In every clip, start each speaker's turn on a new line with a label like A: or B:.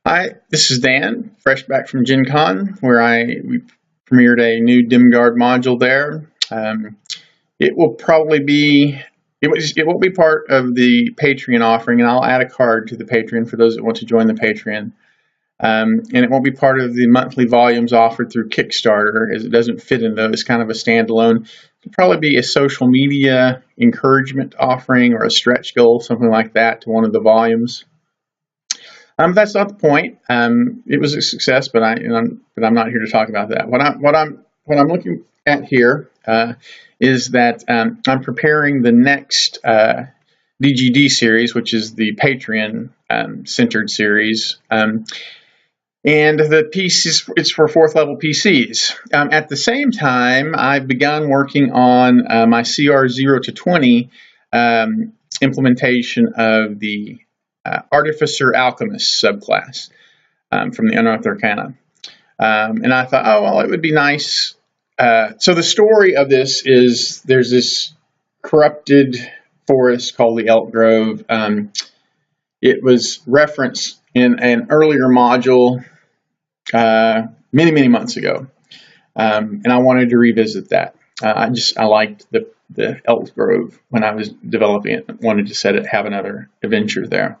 A: Hi, this is Dan, fresh back from Gen Con, where we premiered a new Dimgaard module there. It will probably be it will be part of the Patreon offering, and I'll add a card to the Patreon for those that want to join the Patreon. And it won't be part of the monthly volumes offered through Kickstarter, as it doesn't fit in those. It's kind of a standalone. It'll probably be a social media encouragement offering or a stretch goal, something like that, to one of the volumes. That's not the point. It was a success, but I'm not here to talk about that. What I'm looking at here is that I'm preparing the next DGD series, which is the Patreon centered series, and the piece it's for 4th level PCs. At the same time, I've begun working on my CR 0 to 20 implementation of the Artificer Alchemist subclass from the Unearthed Arcana. And I thought, oh, well, it would be nice. So the story of this is there's this corrupted forest called the Elk Grove. It was referenced in an earlier module many months ago. And I wanted to revisit that. I liked the Elk Grove when I was developing it. Wanted to have another adventure there.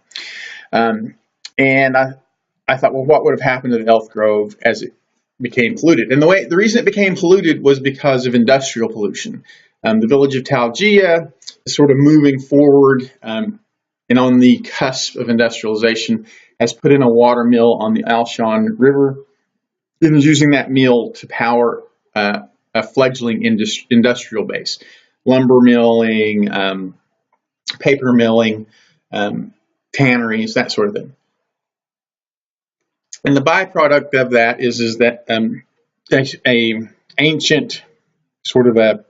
A: And I thought, well, what would have happened to the Elk Grove as it became polluted? And the reason it became polluted was because of industrial pollution. The village of Talgia is sort of moving forward and on the cusp of industrialization, has put in a water mill on the Alshon River and is using that mill to power a fledgling industrial base. Lumber milling, paper milling, tanneries, that sort of thing. And the byproduct of that is that a ancient sort of a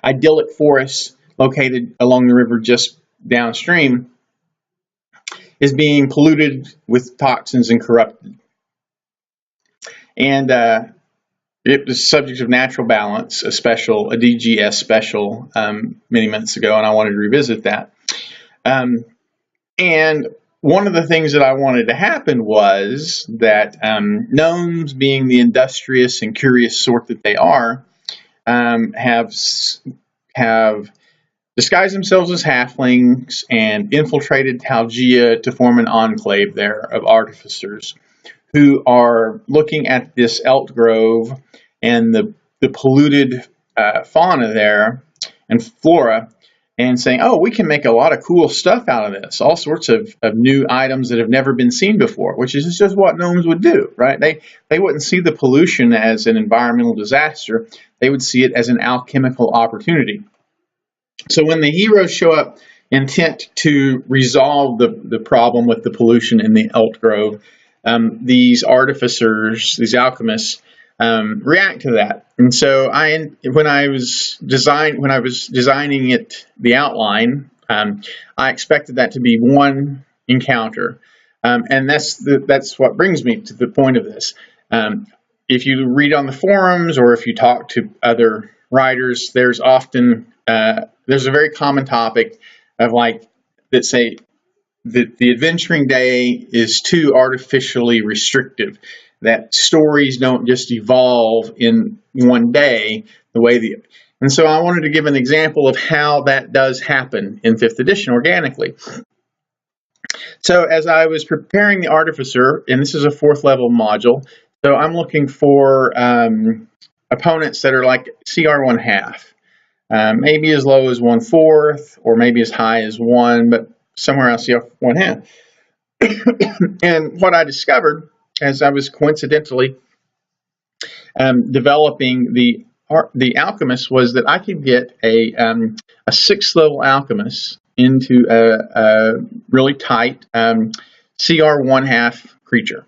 A: idyllic forest located along the river just downstream is being polluted with toxins and corrupted. And it was subject of natural balance, a DGS special many months ago, and I wanted to revisit that. And one of the things that I wanted to happen was that gnomes, being the industrious and curious sort that they are, have disguised themselves as halflings and infiltrated Talgia to form an enclave there of artificers who are looking at this Elk Grove and the polluted fauna there and flora and saying, oh, we can make a lot of cool stuff out of this, all sorts of new items that have never been seen before, which is just what gnomes would do, right? They wouldn't see the pollution as an environmental disaster. They would see it as an alchemical opportunity. So when the heroes show up intent to resolve the problem with the pollution in the Elk Grove, these artificers, these alchemists, react to that. And so when I was designing the outline, I expected that to be one encounter, and that's what brings me to the point of this. If you read on the forums or if you talk to other writers, there's often there's a very common topic of that say that the adventuring day is too artificially restrictive, that stories don't just evolve in one day and so I wanted to give an example of how that does happen in 5th edition organically. So as I was preparing the Artificer, and this is a 4th level module, so I'm looking for opponents that are like CR 1/2, maybe as low as 1/4, or maybe as high as 1, but somewhere around CR 1/2. And what I discovered as I was coincidentally developing the alchemist was that I could get a 6th level alchemist into a really tight CR 1/2 creature.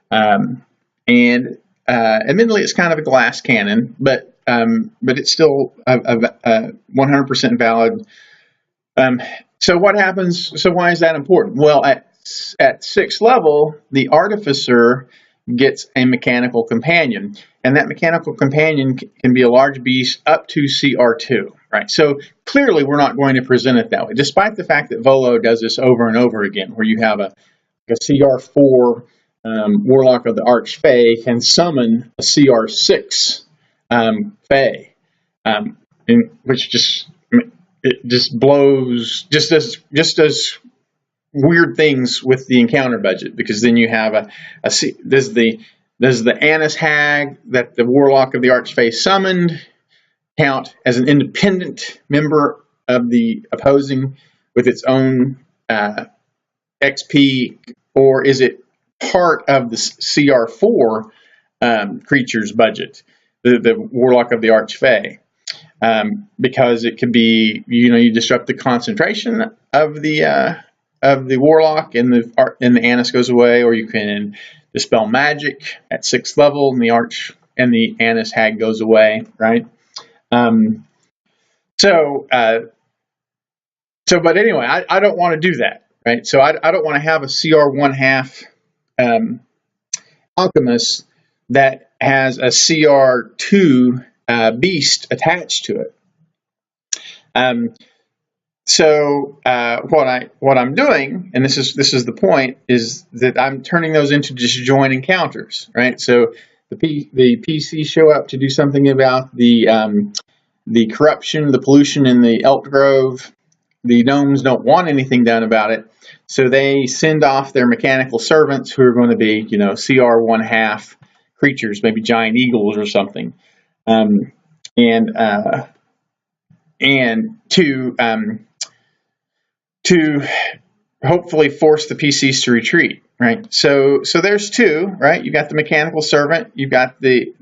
A: And admittedly, it's kind of a glass cannon, but it's still a 100% valid. So what happens? So why is that important? Well, at 6th level, the Artificer gets a mechanical companion, and that mechanical companion can be a large beast up to CR2. right? So clearly we're not going to present it that way, despite the fact that Volo does this over and over again, where you have a CR4 Warlock of the Archfey can summon a CR6 Fey, which just blows, just does weird things with the encounter budget, because then you have does the Annis Hag that the Warlock of the Archfey summoned count as an independent member of the opposing with its own XP, or is it part of the CR4 creature's budget, the Warlock of the Archfey? Because it could be, you disrupt the concentration of the Warlock, and the Annis goes away, or you can dispel magic at 6th level, and the Annis Hag goes away, right? But anyway, I don't want to do that, right? So I don't want to have a CR1/2 Alchemist that has a CR2 beast attached to it. What I'm doing, and this is the point, is that I'm turning those into disjoint encounters, right? So the PCs show up to do something about the corruption, the pollution in the Elk Grove. The gnomes don't want anything done about it, so they send off their mechanical servants, who are going to be, CR1/2 creatures, maybe giant eagles or something, and to hopefully force the PCs to retreat, right? So there's two, right? You got the mechanical servant, you got the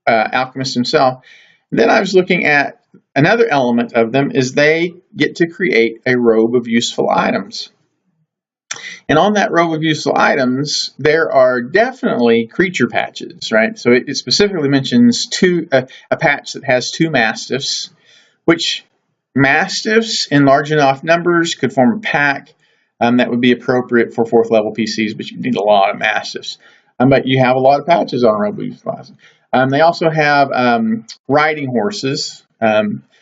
A: alchemist himself. And then I was looking at another element of them, is they get to create a robe of useful items. And on that robe of useful items, there are definitely creature patches, right? So it specifically mentions a patch that has 2 mastiffs, which mastiffs in large enough numbers could form a pack that would be appropriate for 4th level PCs, but you need a lot of mastiffs. But you have a lot of patches on robe of useful items. They also have riding horses, that's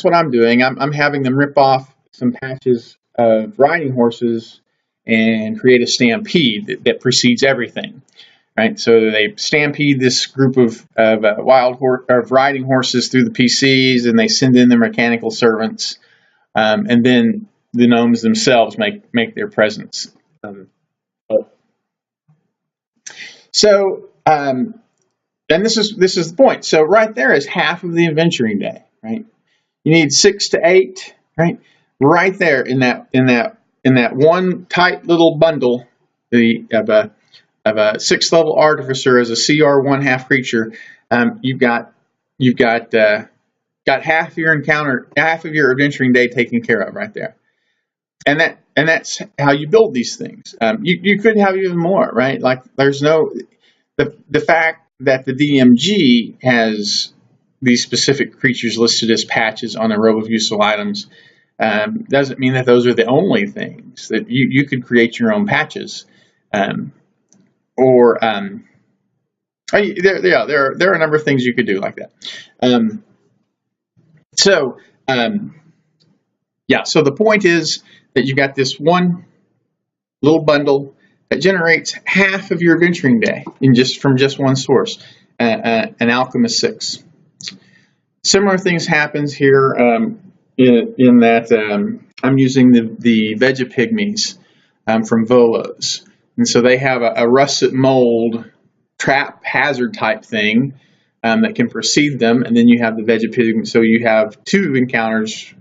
A: what I'm doing. I'm having them rip off some patches of riding horses and create a stampede that precedes everything, right? So they stampede this group of riding horses through the PCs, and they send in their mechanical servants, and then the gnomes themselves make their presence. And this is the point. So right there is half of the adventuring day, right? You need 6 to 8, right? Right there in that one tight little bundle of a 6th level artificer as a CR1/2 creature. You've got half of your adventuring day taken care of right there, and that's how you build these things. You could have even more, right? Like there's the fact that the DMG has these specific creatures listed as patches on a robe of useful items doesn't mean that those are the only things. That you could create your own patches, there are a number of things you could do like that. So the point is that you got this one little bundle that generates half of your adventuring day from just one source, an Alchemist 6. Similar things happens here in that I'm using the Vegapygmies from Volos. And so they have a russet mold trap hazard type thing that can precede them, and then you have the Vegapygmies. So you have 2 encounters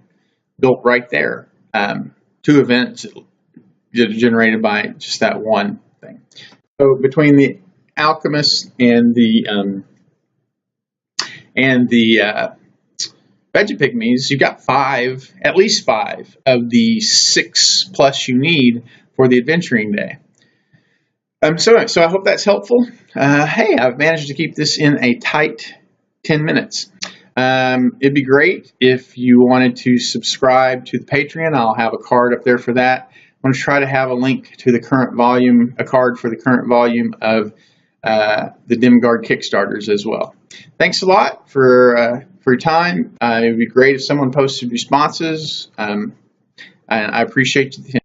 A: built right there, 2 events generated by just that one thing. So between the Alchemist and the Vegapygmies, you got at least 5 of the 6 plus you need for the adventuring day. So I hope that's helpful. Hey, I've managed to keep this in a tight 10 minutes. It'd be great if you wanted to subscribe to the Patreon. I'll have a card up there for that. I'm going to try to have a link to the current volume, a card for the current volume of the Dimgaard Kickstarters as well. Thanks a lot for for your time. It would be great if someone posted responses, and I appreciate you.